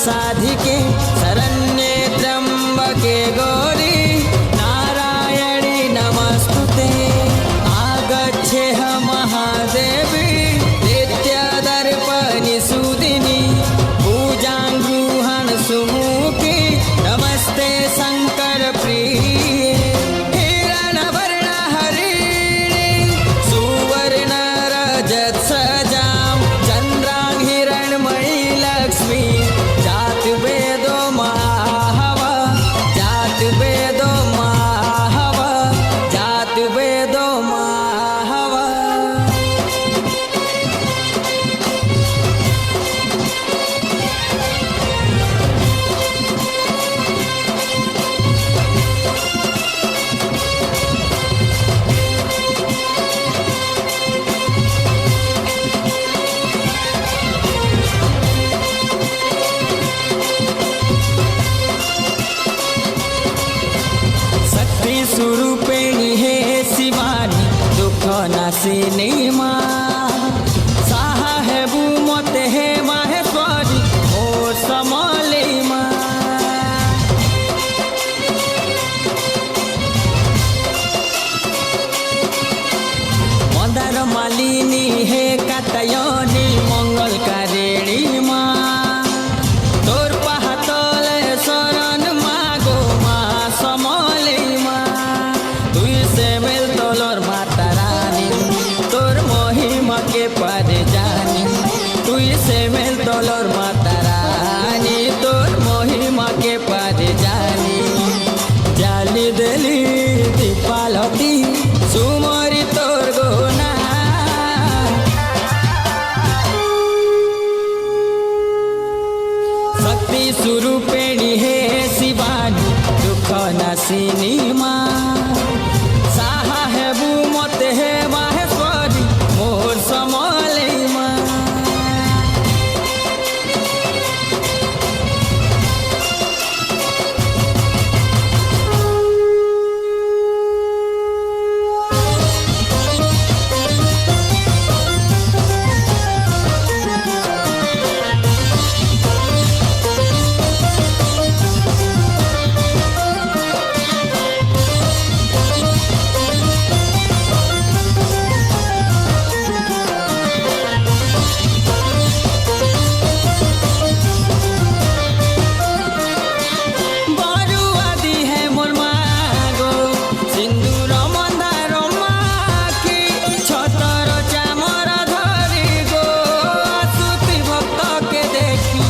साधिके शरण्ये त्र्यंबके गौरी नारायणी नमस्तुते। आगच्छेह महादेवी नित्यदर्पणि सुदिनी पूजां गृहण सुमुखी नमस्ते शंकर प्रिये। हिरणवर्ण हरिणी सुवर्ण रजत सजां चंद्रां हिरणमयी लक्ष्मी जात वेदो महाहवा जात वेदो महाहवा जात वेदो महाहवा। शक्ति स्वरूपिणी हे शिवानी दुख नाशिनी माँ साहा है भूमते हे माहेश्वरी मोर समली माँ। मंदार मालिनी हे कात्यायनी मंगलकारिणी माँ तोर पाहातले शरण मागो माँ समली माँ। तुई से मिल तोलर माता रानी तोर महिमा के पारे जानी तुई से मिल तोलर माता रानी तोर महिमा के पारे जानी। जाली देली दीपालती सुमरी तोर गोना शक्ति स्वरूपिणी हे शिवानी दुख नाशिनी माँ साहा है भूमते हे माहेश्वरी मोर समली माँ। बरुआदी है मोर मागो सिंदूर मंदार माखी छतर चामर धरी गो आसुति भक्त के देखी।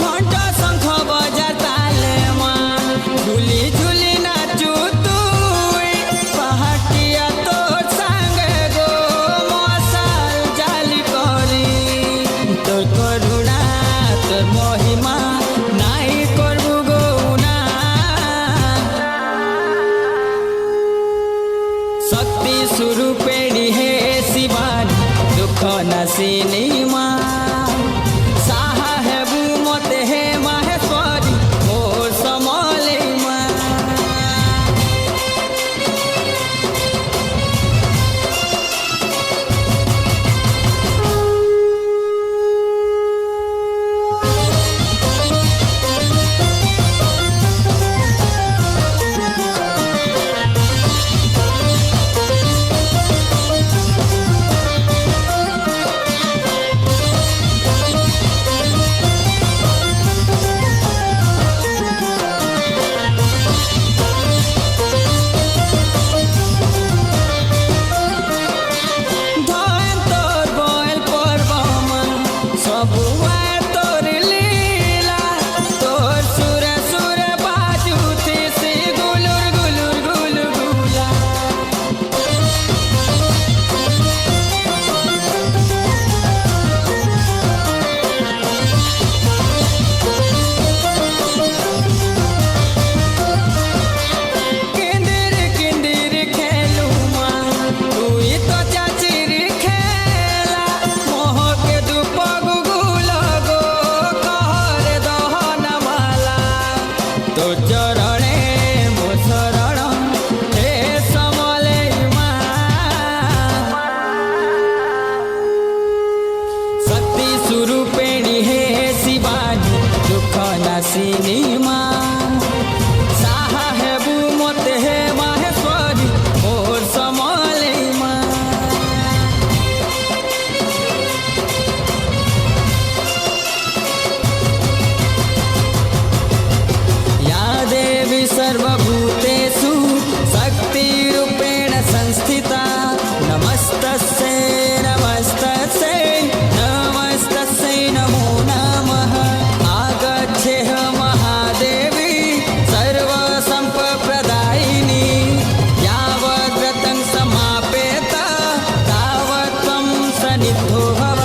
घंट शंख बजा ताले माँ झूली झूली नाचू तुई पहाटिया तोर संगे गो मशाल जाली करी। तोर करुणा तोर महिमा नाई करबू गौना शक्ति स्वरूपिणी हे शिवानी दुख नाशिनी माँ साहा है भूमते हे माहेश्वरी मोर समली माँ। धन तोर बोल पर्वमा सबुआ तोर लीला तोर सुर सुर बाजू थी से गुलुर गुलुर गुल गुला। किंदिर किंदिर खेलू माँ तुई तो चाचिर खेला मोह के दुप गुगुल सिनेमा साहेबु मोते हे माहेश्वरी मोर समले माँ या देवी सर्वभूतेषु शक्तिरूपेण संस्थिता नमस्तस्यै नमस्तस्यै नमस्तस्यै नमो नमः आगच्छेह महादेवी सर्वसम्पप्रदायिनी यावद्व्रतं समापेत तावत् त्वं सन्निधो भव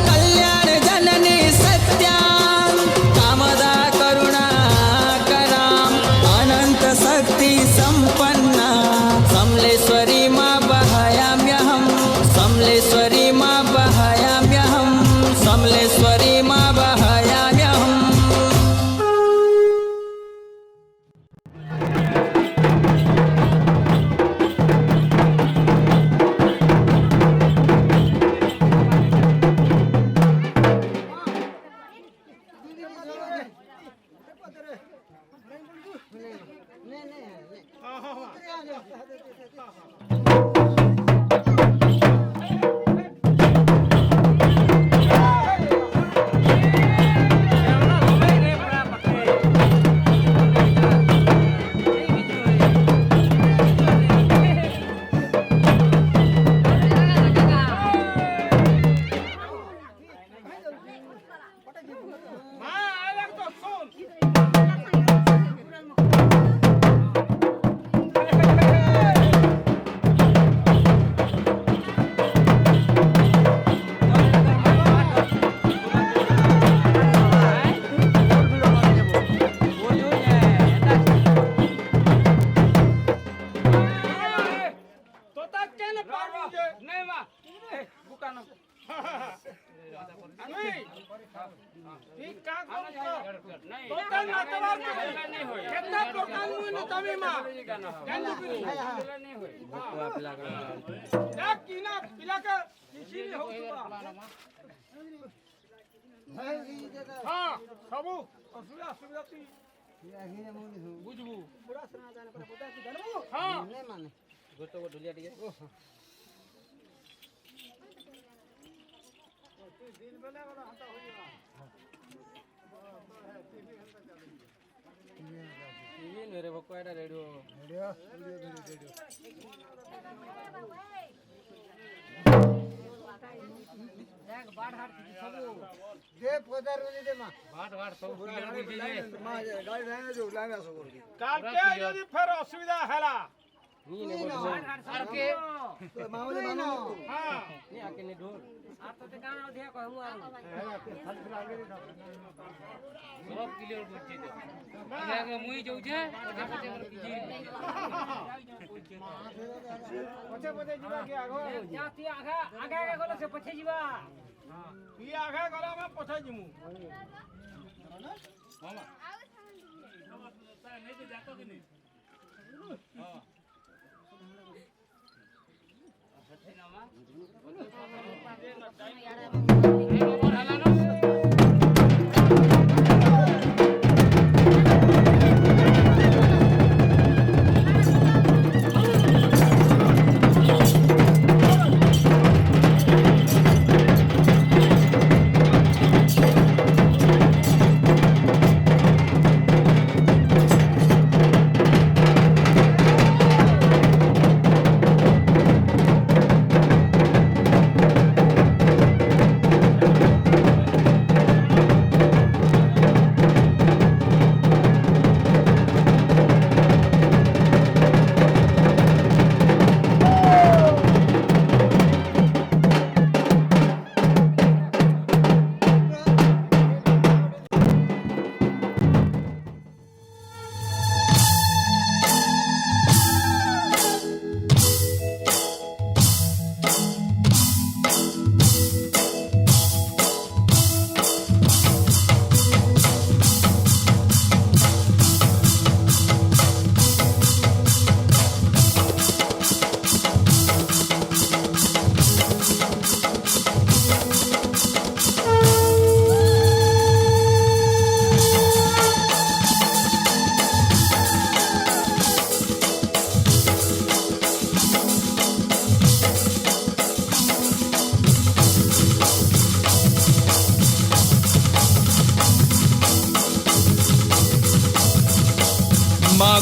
कल्याणजननी सत्यां कामदा करुणाकराम् अनन्तशक्तिसम्पन्ना समलेश्वरी मां बहयाम्यहं समलेश्वरी मां बहयाम्यहं समलेश्वरी मां बहयाम्यहम् मेरे बको एटा रेडियो रेडियो देख बाट हाट सब दे पोदार में दे मां बाट सब क्लियर कर दीजिए मां गाड़ी रहने जो लाने सो कर काल के यदि फिर असुविधा हैला नी ने बाट हाट सर के तो मां ने मानो हां नी आके ने ढोल आ तो ते गाना अधिया कहू आ सब क्लियर कर दीजिए आगे मुई जाऊ छे आगे पछे पछे जीवा के आगो जा ती आगे आगे आगे गलो से पछे जीवा हां ती आगे गलो में पछे जीमु मामा नहीं तो जातो कि नहीं हां पछे ना मां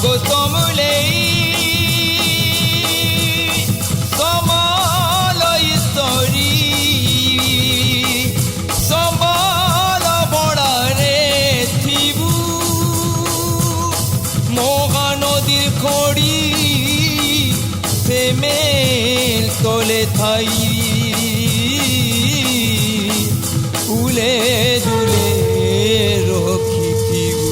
মাগো সমলে সমল ঈশ্বরী সমল বড়ারে থিবু মহানদীর খড়ি মেল তলে থাই উলে দুলে রখিথিবু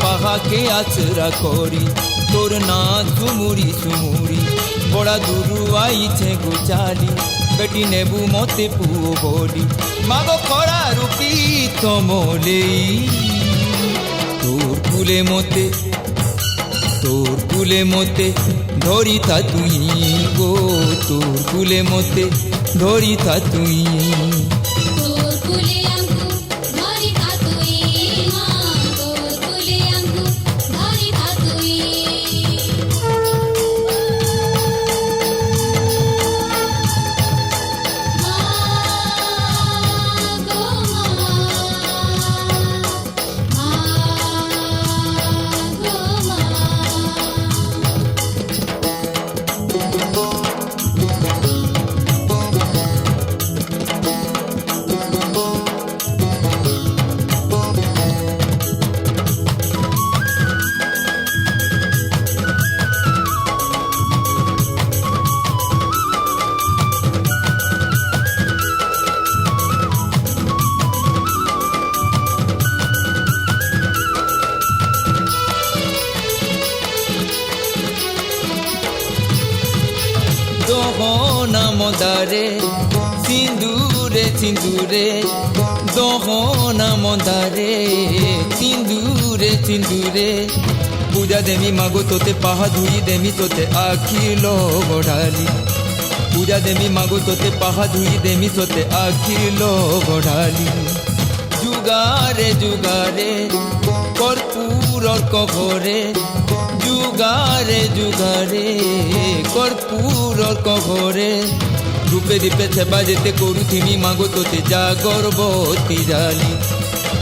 পাহাকে আচরা করি তোর না ঝুমুরি ঝুমুরি বড়া দূরু আইছে গুচালি বেটি নেবু মতে পুও বলি মাগো খরা রূপী তমলেই তোর কুলে মতে ধরিতা তুই গো তোর কুলে মতে ধরিতা তুই দহনা মদারে সিন্দুরে সিন্দুরে দহনা মদারে সিন্দুরে সিন্দুরে পূজা দেমি মাগো তোতে পাহা ধুই দেমি তোতে আখিল গড়ালি পূজা দেমি মাগো তোতে পাহা ধুই দেমি তোতে আখিল গড়ালি যুগারে যুগারে কর্পূরর কঘরে যুগারে যুগারে কর্পূরর কঘরে রূপে দীপে সেবা যেতে করুথিমি মাগো তোতে জাগরবতী জালি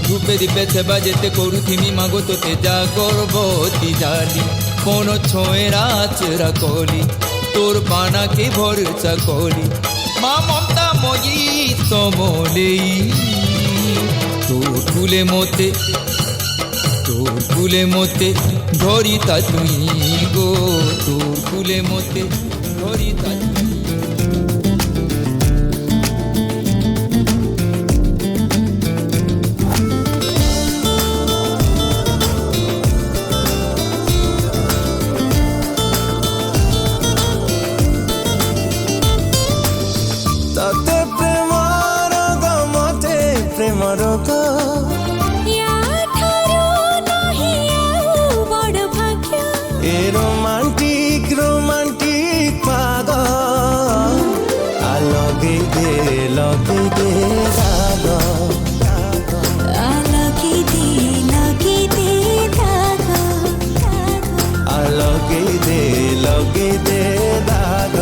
রূপে দীপে সেবা যেতে করুথিমি মাগো তোতে জাগরবতী জালি কোন ছোঁয়ের আচরা কলি তোর বানাকে ভরসা কলি মা মমতা ময়ী সমলেই তোর কুলে মতে ধরিতা তুই গো তোর কুলে মতে ধরিতা তুই তাতে প্রেমর গমতে প্রেমর রোমান্টিক রোমান্টিক পাগ লগে দে রাগ লগে দে দাগ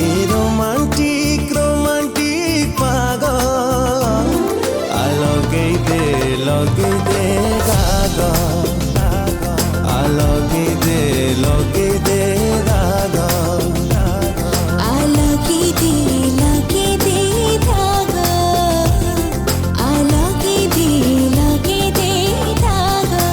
এ রোমান্টিক রোমান্টিক পাগল লগেই দে গাগ লগেই দে গাগ लगी दे धागा लगी दे धागा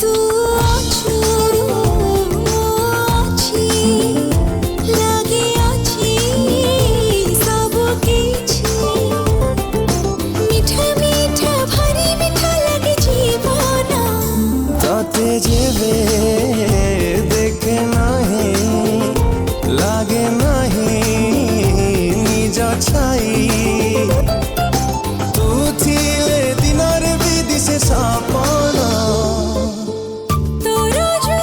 तू अच्छी लगे अच्छी सब किछि मीठा मीठा भारी मीठा लगे जीवन तते जेबे देखे नाही लागे नाही निज छाई तू थिले दिनर विदिशे सपन तोरो जो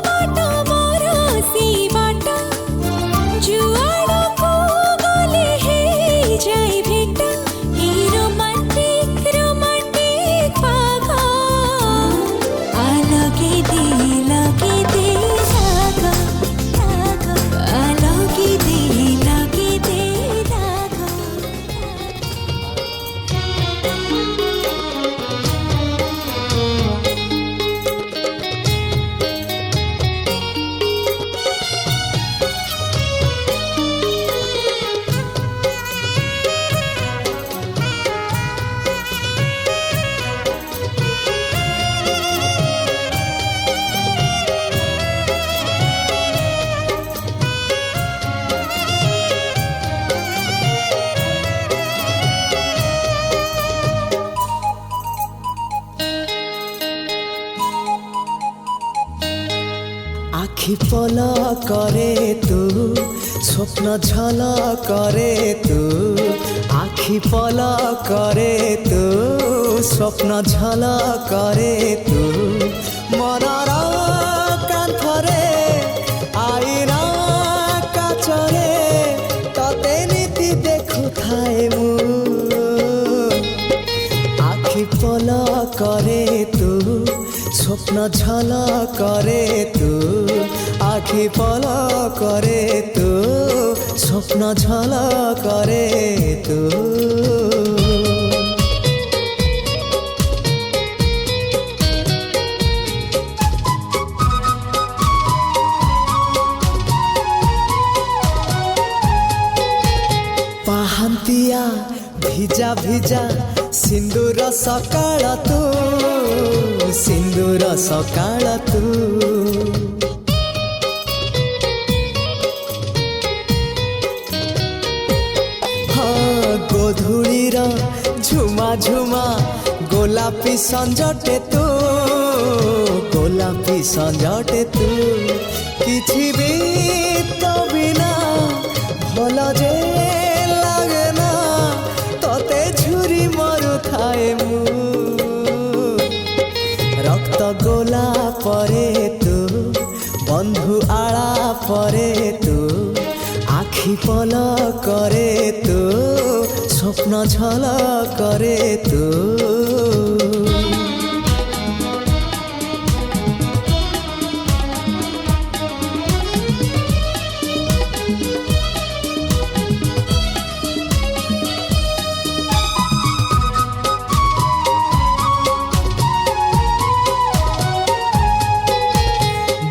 बाटा मोरो सी बाटा जुआड़ा को गले हे जाई भेटा ही रोमांटिक रोमांटिक पागा लगे दे धागा लगे दे धागा আখি পল করে তু স্বপ্ন ঝল করে তু আখি পল করে তু স্বপ্ন ঝল করে তু মনর কান্থরে আইনা কাচরে ততে নীতি দেখুথায়ে মু আখি পল করে তু স্বপ্ন ঝল করে তু আখি পল করে তু স্বপ্ন ঝল করে তু ପାହାନ୍ତିଆ ଭିଜା ଭିଜା ସିନ୍ଦୁର ସକାଳ ତୁ ସିନ୍ଦୁର ସକାଳ ତୁ ଗୋଧୂଳିର ଝୁମା ଝୁମା ଗୋଲାପୀ ସଞ୍ଜଟେ ତୁ ଗୋଲାପୀ ସଞ୍ଜଟେ ତୁ କିଛି ବି ତ ବିନା ଭଲ ଯେ লাগে না ততে ঝুরি মরুথায়ে মু রক্ত গোলা পরে তু বন্ধু আড়া পরে তু আখি পল করে তু স্বপ্ন ঝল করে তু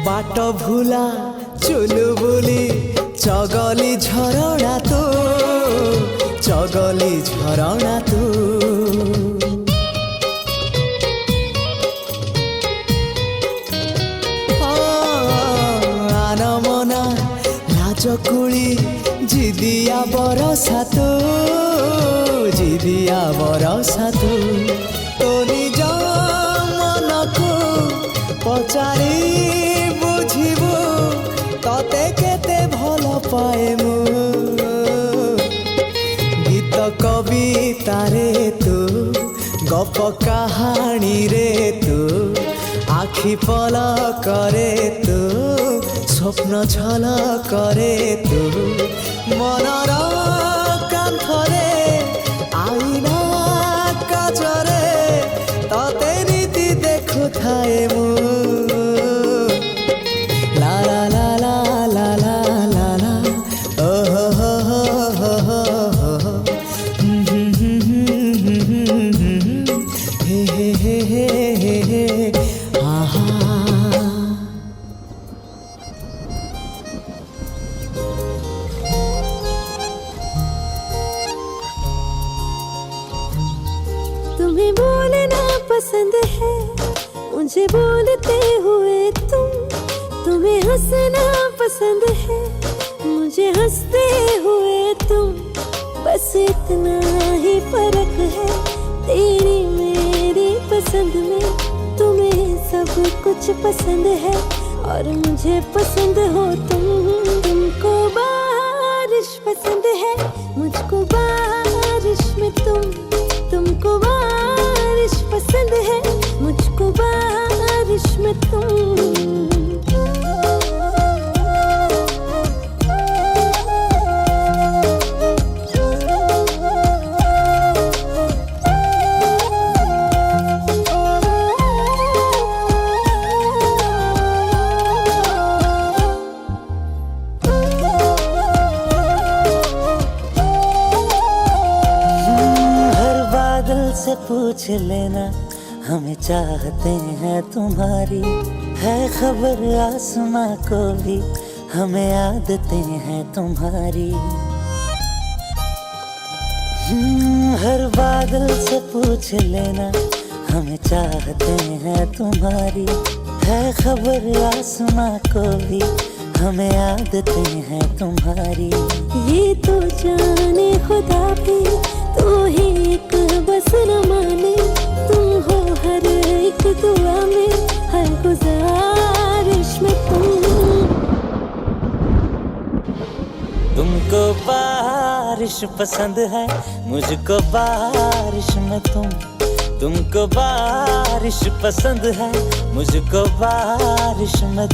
बाट भूला चुलु बुली चगली झरणा तू चगली झरणा तू आनमना लाजकुली जिदिया बरसा तू जिदिया बरसा तू तो निज मनकू पचारी बुझिबू तते केते भल पाए मु गीत कवितारे गप कहानी रे तू आखि पल करे तू स्वप्न छल करे तू मनर कांथरे आईना काचरे तते नीति देखु थाए मु ला ला ला ला ला ला ला ला ओ हो हो हो हो हो हे हे हे हे हे आहा तुम्हें बोलना पसंद है मुझे बोलते हुए तुम्हें हंसना पसंद है मुझे हंसते हुए तुम बस इतना ही फर्क है तेरी मेरी पसंद में तुम्हें सब कुछ पसंद है और मुझे पसंद हो तुमको बारिश पसंद है मुझको बारिश में तुमको बारिश पसंद है मुझको बारिश में से पूछ लेना हमें चाहते हैं तुम्हारी है खबर आसमां को भी हमें आदतें हैं तुम्हारी हर बादल से पूछ लेना हमें चाहते हैं तुम्हारी है खबर आसमां को भी हमें आदतें हैं तुम्हारी ये तो जाने खुदा भी तू ही एक बस न माने तुम हो हर एक दुआ में हर गुजारिश में तुमको बारिश पसंद है मुझको बारिश में तुमको बारिश पसंद है मुझको बारिश में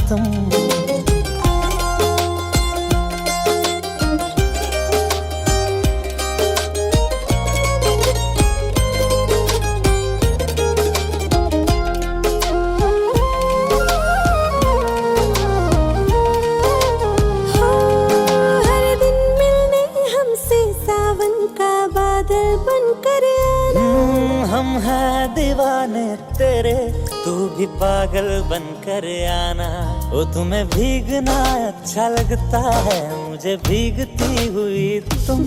हम हैं दीवाने तेरे तू भी पागल बनकर आना ओ तुम्हें भीगना अच्छा लगता है मुझे भीगती हुई तुम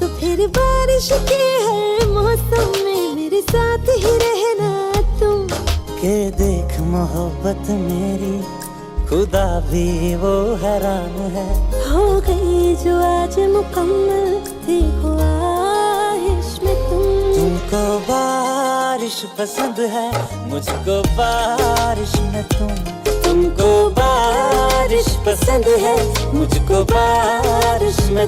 तो फिर बारिश के हर मौसम में मेरे साथ ही रहना तुम के देख मोहब्बत मेरी खुदा भी वो हैरान है हो गई जो आज मुकम्मल देखो आहिश में तुमको बारिश पसंद है मुझको बारिश में तुमको बारिश पसंद है मुझको बारिश में